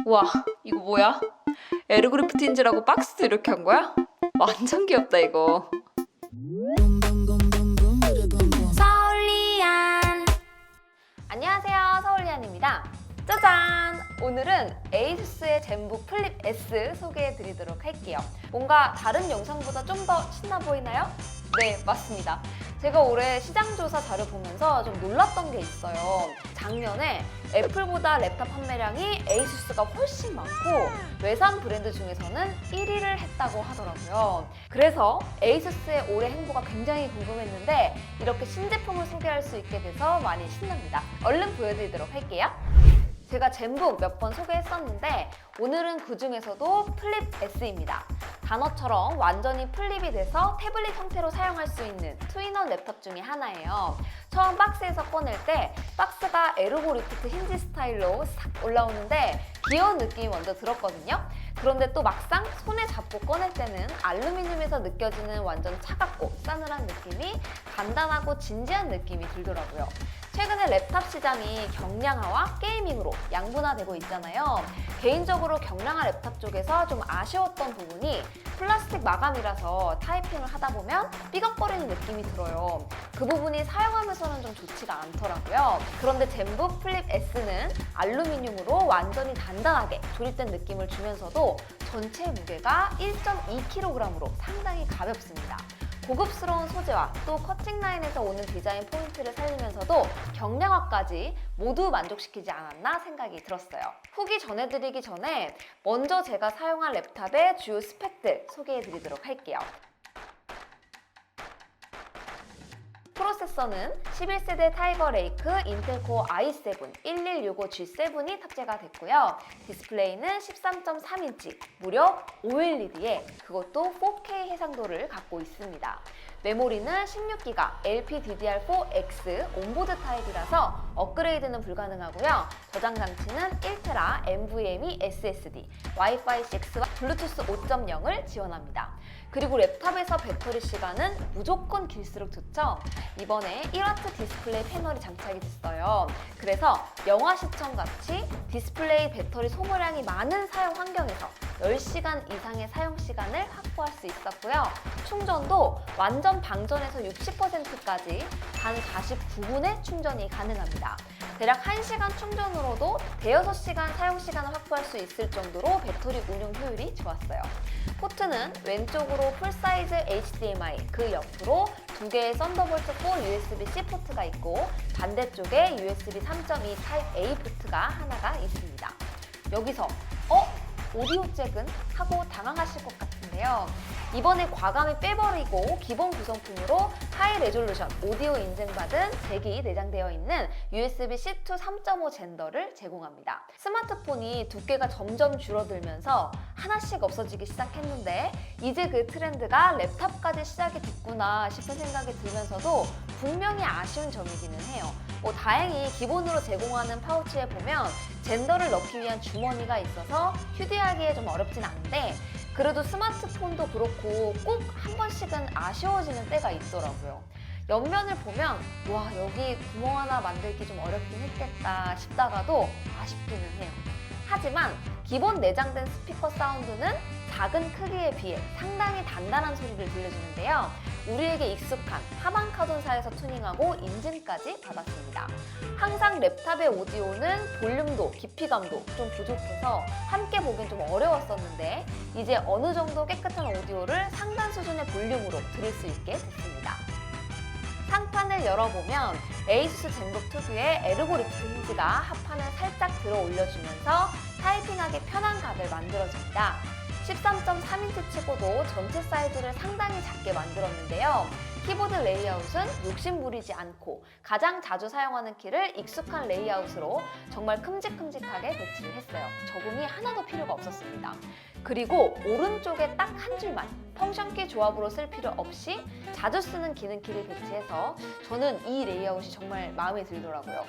와, 이거 뭐야? 에르그리프 틴즈라고 박스도 이렇게 한 거야? 완전 귀엽다 이거. 서울리안. 안녕하세요, 서울리안입니다. 짜잔! 오늘은 에이수스의 젠북 플립 S 소개해드리도록 할게요. 뭔가 다른 영상보다 좀 더 신나 보이나요? 네, 맞습니다. 제가 올해 시장조사 자료 보면서 좀 놀랐던 게 있어요. 작년에 애플보다 랩탑 판매량이 에이수스가 훨씬 많고 외산 브랜드 중에서는 1위를 했다고 하더라고요. 그래서 에이수스의 올해 행보가 굉장히 궁금했는데 이렇게 신제품을 소개할 수 있게 돼서 많이 신납니다. 얼른 보여드리도록 할게요. 제가 젠북 몇 번 소개했었는데 오늘은 그 중에서도 플립 S입니다. 단어처럼 완전히 플립이 돼서 태블릿 형태로 사용할 수 있는 투인원 랩탑 중에 하나예요. 처음 박스에서 꺼낼 때 박스가 에르고 리프트 힌지 스타일로 싹 올라오는데 귀여운 느낌이 먼저 들었거든요. 그런데 또 막상 손에 잡고 꺼낼 때는 알루미늄에서 느껴지는 완전 차갑고 싸늘한 느낌이 간단하고 진지한 느낌이 들더라고요. 최근에 랩탑 시장이 경량화와 게이밍으로 양분화되고 있잖아요. 개인적으로 경량화 랩탑 쪽에서 좀 아쉬웠던 부분이 플라스틱 마감이라서 타이핑을 하다 보면 삐걱거리는 느낌이 들어요. 그 부분이 사용하면서는 좀 좋지가 않더라고요. 그런데 젠북 플립 S는 알루미늄으로 완전히 단단하게 조립된 느낌을 주면서도 전체 무게가 1.2kg으로 상당히 가볍습니다. 고급스러운 소재와 또 커팅 라인에서 오는 디자인 포인트를 살리면서도 경량화까지 모두 만족시키지 않았나 생각이 들었어요. 후기 전해드리기 전에 먼저 제가 사용한 랩탑의 주요 스펙들 소개해드리도록 할게요. 프로세서는 11세대 타이거 레이크 인텔 코어 i7 1165G7이 탑재가 됐고요. 디스플레이는 13.3인치, 무려 OLED에 그것도 4K 해상도를 갖고 있습니다. 메모리는 16GB LPDDR4X 온보드 타입이라서 업그레이드는 불가능하고요. 저장 장치는 1TB NVMe SSD, 와이파이 6와 블루투스 5.0을 지원합니다. 그리고 랩탑에서 배터리 시간은 무조건 길수록 좋죠. 이번에 1W 디스플레이 패널이 장착이 됐어요. 그래서 영화 시청같이 디스플레이 배터리 소모량이 많은 사용 환경에서 10시간 이상의 사용 시간을 확보할 수 있었고요. 충전도 완전 방전에서 60%까지 단 49분의 충전이 가능합니다. 대략 1시간 충전으로도 대여섯 시간 사용 시간을 확보할 수 있을 정도로 배터리 운용 효율이 좋았어요. 포트는 왼쪽으로 풀사이즈 HDMI, 그 옆으로 두 개의 썬더볼트 4 USB-C 포트가 있고 반대쪽에 USB 3.2 타입 A 포트가 하나가 있습니다. 여기서 오디오 잭은? 하고 당황하실 것 같은데요. 이번에 과감히 빼버리고 기본 구성품으로 하이 레졸루션 오디오 인증받은 잭이 내장되어 있는 USB-C to 3.5 젠더를 제공합니다. 스마트폰이 두께가 점점 줄어들면서 하나씩 없어지기 시작했는데 이제 그 트렌드가 랩탑까지 시작이 됐구나 싶은 생각이 들면서도 분명히 아쉬운 점이기는 해요. 다행히 기본으로 제공하는 파우치에 보면 젠더를 넣기 위한 주머니가 있어서 휴대하기에 좀 어렵진 않은데 그래도 스마트폰도 그렇고 꼭 한 번씩은 아쉬워지는 때가 있더라고요. 옆면을 보면 와, 여기 구멍 하나 만들기 좀 어렵긴 했겠다 싶다가도 아쉽기는 해요. 하지만 기본 내장된 스피커 사운드는 작은 크기에 비해 상당히 단단한 소리를 들려주는데요. 우리에게 익숙한 하만카돈사에서 투닝하고 인증까지 받았습니다. 항상 랩탑의 오디오는 볼륨도 깊이감도 좀 부족해서 함께 보긴 좀 어려웠었는데 이제 어느 정도 깨끗한 오디오를 상단 수준의 볼륨으로 들을 수 있게 됐습니다. 상판을 열어보면 에이수스 젠북 특유의 에르고 리프트 힌지가 하판을 살짝 들어 올려주면서 타이핑하기 편한 각을 만들어줍니다. 13.3인치 치고도 전체 사이즈를 상당히 작게 만들었는데요. 키보드 레이아웃은 욕심 부리지 않고 가장 자주 사용하는 키를 익숙한 레이아웃으로 정말 큼직큼직하게 배치를 했어요. 적응이 하나도 필요가 없었습니다. 그리고 오른쪽에 딱 한 줄만 펑션키 조합으로 쓸 필요 없이 자주 쓰는 기능키를 배치해서 저는 이 레이아웃이 정말 마음에 들더라고요.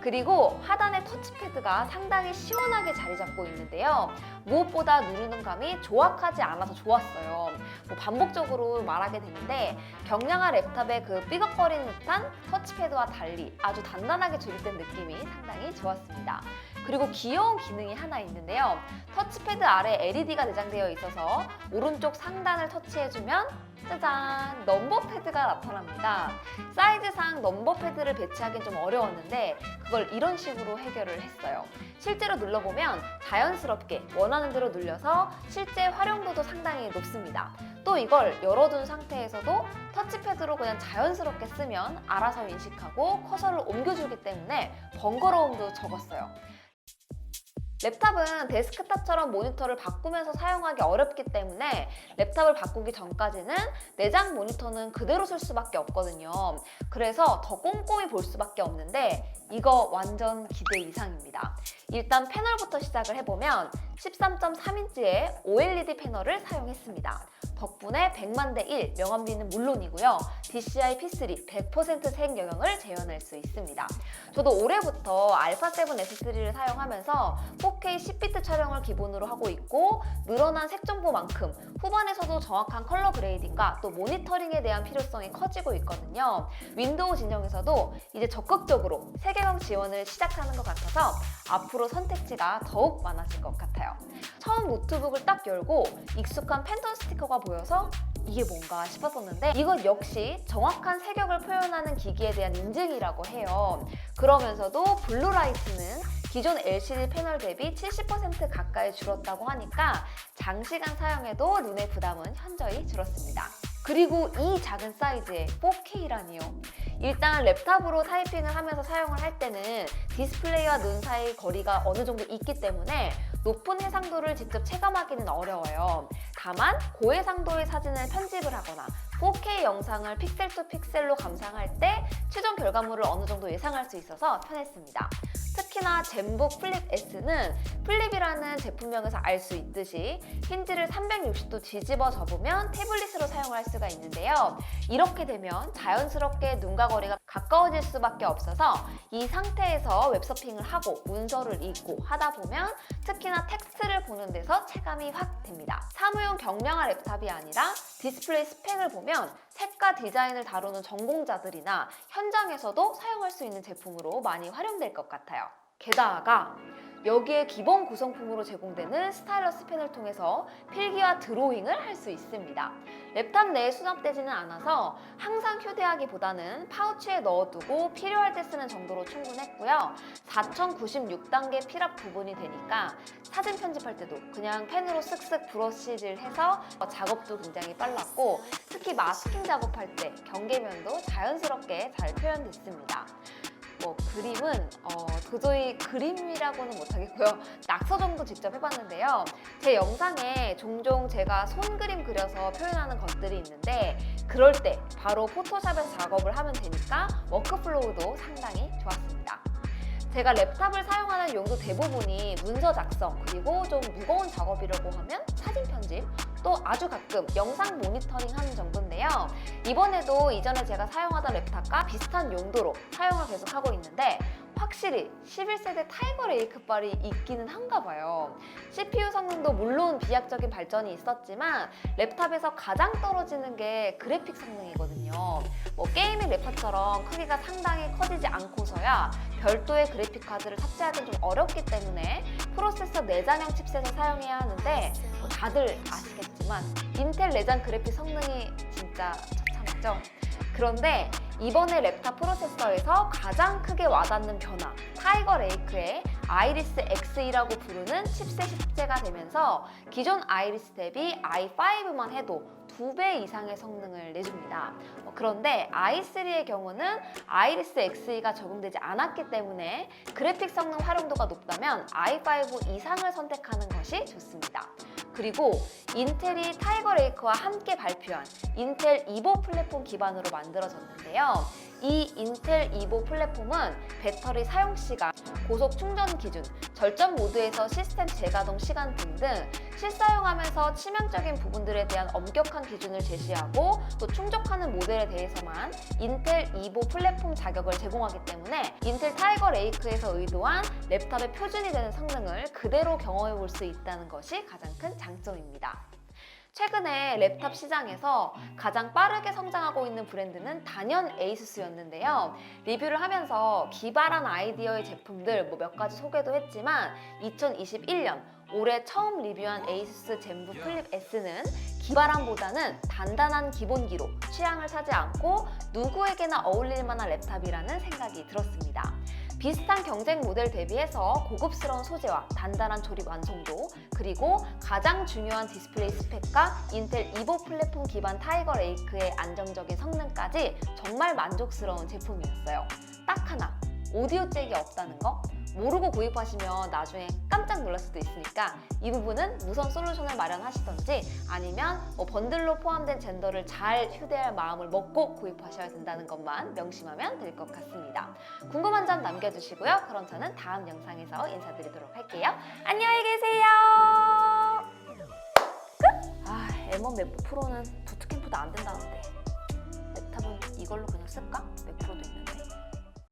그리고 하단의 터치패드가 상당히 시원하게 자리 잡고 있는데요. 무엇보다 누르는 감이 조악하지 않아서 좋았어요. 반복적으로 말하게 되는데 경량화 랩탑의 그 삐걱거리는 듯한 터치패드와 달리 아주 단단하게 조립된 느낌이 상당히 좋았습니다. 그리고 귀여운 기능이 하나 있는데요. 터치패드 아래 LED가 내장되어 있어서 오른쪽 상단을 터치해주면 짜잔! 넘버패드가 나타납니다. 사이즈상 넘버패드를 배치하기는 좀 어려웠는데 그걸 이런 식으로 해결을 했어요. 실제로 눌러보면 자연스럽게 원하는 대로 눌려서 실제 활용도도 상당히 높습니다. 또 이걸 열어둔 상태에서도 터치패드로 그냥 자연스럽게 쓰면 알아서 인식하고 커서를 옮겨주기 때문에 번거로움도 적었어요. 랩탑은 데스크탑처럼 모니터를 바꾸면서 사용하기 어렵기 때문에 랩탑을 바꾸기 전까지는 내장 모니터는 그대로 쓸 수밖에 없거든요. 그래서 더 꼼꼼히 볼 수밖에 없는데 이거 완전 기대 이상입니다. 일단 패널부터 시작을 해보면 13.3인치의 OLED 패널을 사용했습니다. 덕분에 100만 대 1 명암비는 물론이고요. DCI P3 100% 색 영역을 재현할 수 있습니다. 저도 올해부터 알파7 S3를 사용하면서 4K 10비트 촬영을 기본으로 하고 있고 늘어난 색 정보만큼 후반에서도 정확한 컬러 그레이딩과 또 모니터링에 대한 필요성이 커지고 있거든요. 윈도우 진영에서도 이제 적극적으로 세계관 지원을 시작하는 것 같아서 앞으로 선택지가 더욱 많아질 것 같아요. 처음 노트북을 딱 열고 익숙한 팬텀 스티커가 보여서 이게 뭔가 싶었었는데 이것 역시 정확한 색역을 표현하는 기기에 대한 인증이라고 해요. 그러면서도 블루라이트는 기존 LCD 패널 대비 70% 가까이 줄었다고 하니까 장시간 사용해도 눈의 부담은 현저히 줄었습니다. 그리고 이 작은 사이즈의 4K라니요. 일단 랩탑으로 타이핑을 하면서 사용을 할 때는 디스플레이와 눈 사이 거리가 어느 정도 있기 때문에 높은 해상도를 직접 체감하기는 어려워요. 다만 고해상도의 사진을 편집을 하거나 4K 영상을 픽셀 투 픽셀로 감상할 때 최종 결과물을 어느 정도 예상할 수 있어서 편했습니다. 특히나 젠북 플립 S는 플립이라는 제품명에서 알 수 있듯이 힌지를 360도 뒤집어 접으면 태블릿으로 사용을 할 수가 있는데요. 이렇게 되면 자연스럽게 눈과 거리가 가까워질 수밖에 없어서 이 상태에서 웹서핑을 하고 문서를 읽고 하다 보면 특히나 텍스트를 보는 데서 체감이 확 됩니다. 사무용 경량화 랩탑이 아니라 디스플레이 스펙을 보면 색과 디자인을 다루는 전공자들이나 현장에서도 사용할 수 있는 제품으로 많이 활용될 것 같아요. 게다가 여기에 기본 구성품으로 제공되는 스타일러스 펜을 통해서 필기와 드로잉을 할 수 있습니다. 랩탑 내에 수납되지는 않아서 항상 휴대하기보다는 파우치에 넣어두고 필요할 때 쓰는 정도로 충분했고요. 4096단계 필압 부분이 되니까 사진 편집할 때도 그냥 펜으로 쓱쓱 브러쉬를 해서 작업도 굉장히 빨랐고 특히 마스킹 작업할 때 경계면도 자연스럽게 잘 표현됐습니다. 그림은 도저히 그림이라고는 못하겠고요. 낙서 정도 직접 해봤는데요. 제 영상에 종종 제가 손그림 그려서 표현하는 것들이 있는데 그럴 때 바로 포토샵에서 작업을 하면 되니까 워크플로우도 상당히 좋았습니다. 제가 랩탑을 사용하는 용도 대부분이 문서 작성 그리고 좀 무거운 작업이라고 하면 사진 편집 또 아주 가끔 영상 모니터링 하는 정도인데요. 이번에도 이전에 제가 사용하던 랩탑과 비슷한 용도로 사용을 계속하고 있는데 확실히 11세대 타이거 레이크빨이 있기는 한가 봐요. CPU 성능도 물론 비약적인 발전이 있었지만 랩탑에서 가장 떨어지는 게 그래픽 성능이거든요. 게이밍 랩탑처럼 크기가 상당히 커지지 않고서야 별도의 그래픽 카드를 탑재하기는 좀 어렵기 때문에 프로세서 내장형 칩셋을 사용해야 하는데 다들 아시겠지만 인텔 내장 그래픽 성능이 진짜 처참하죠. 그런데 이번에 랩탑 프로세서에서 가장 크게 와닿는 변화, 타이거 레이크의 아이리스 X이라고 부르는 칩셋이 탑재가 되면서 기존 아이리스 대비 i5만 해도 2배 이상의 성능을 내줍니다. 그런데 i3의 경우는 아이리스 X가 적용되지 않았기 때문에 그래픽 성능 활용도가 높다면 i5 이상을 선택하는 것이 좋습니다. 그리고 인텔이 타이거 레이크와 함께 발표한 인텔 이보 플랫폼 기반으로 만들어졌는데요. 이 인텔 이보 플랫폼은 배터리 사용 시간, 고속 충전 기준, 절전 모드에서 시스템 재가동 시간 등등 실사용하면서 치명적인 부분들에 대한 엄격한 기준을 제시하고 또 충족하는 모델에 대해서만 인텔 이보 플랫폼 자격을 제공하기 때문에 인텔 타이거 레이크에서 의도한 랩탑의 표준이 되는 성능을 그대로 경험해 볼 수 있다는 것이 가장 큰 장점입니다. 최근에 랩탑 시장에서 가장 빠르게 성장하고 있는 브랜드는 단연 에이수스였는데요. 리뷰를 하면서 기발한 아이디어의 제품들 몇 가지 소개도 했지만 2021년 올해 처음 리뷰한 에이수스 젠부 플립 S는 기발함보다는 단단한 기본기로 취향을 사지 않고 누구에게나 어울릴 만한 랩탑이라는 생각이 들었습니다. 비슷한 경쟁 모델 대비해서 고급스러운 소재와 단단한 조립 완성도, 그리고 가장 중요한 디스플레이 스펙과 인텔 이보 플랫폼 기반 타이거 레이크의 안정적인 성능까지 정말 만족스러운 제품이었어요. 딱 하나, 오디오 잭이 없다는 거? 모르고 구입하시면 나중에 깜짝 놀랄 수도 있으니까 이 부분은 무선 솔루션을 마련하시던지 아니면 번들로 포함된 젠더를 잘 휴대할 마음을 먹고 구입하셔야 된다는 것만 명심하면 될 것 같습니다. 궁금한 점 남겨주시고요. 그럼 저는 다음 영상에서 인사드리도록 할게요. 안녕히 계세요. M1 맥북 프로는 부트캠프도 안 된다는데 랩탑은 이걸로 그냥 쓸까? 맥 프로도 있는데.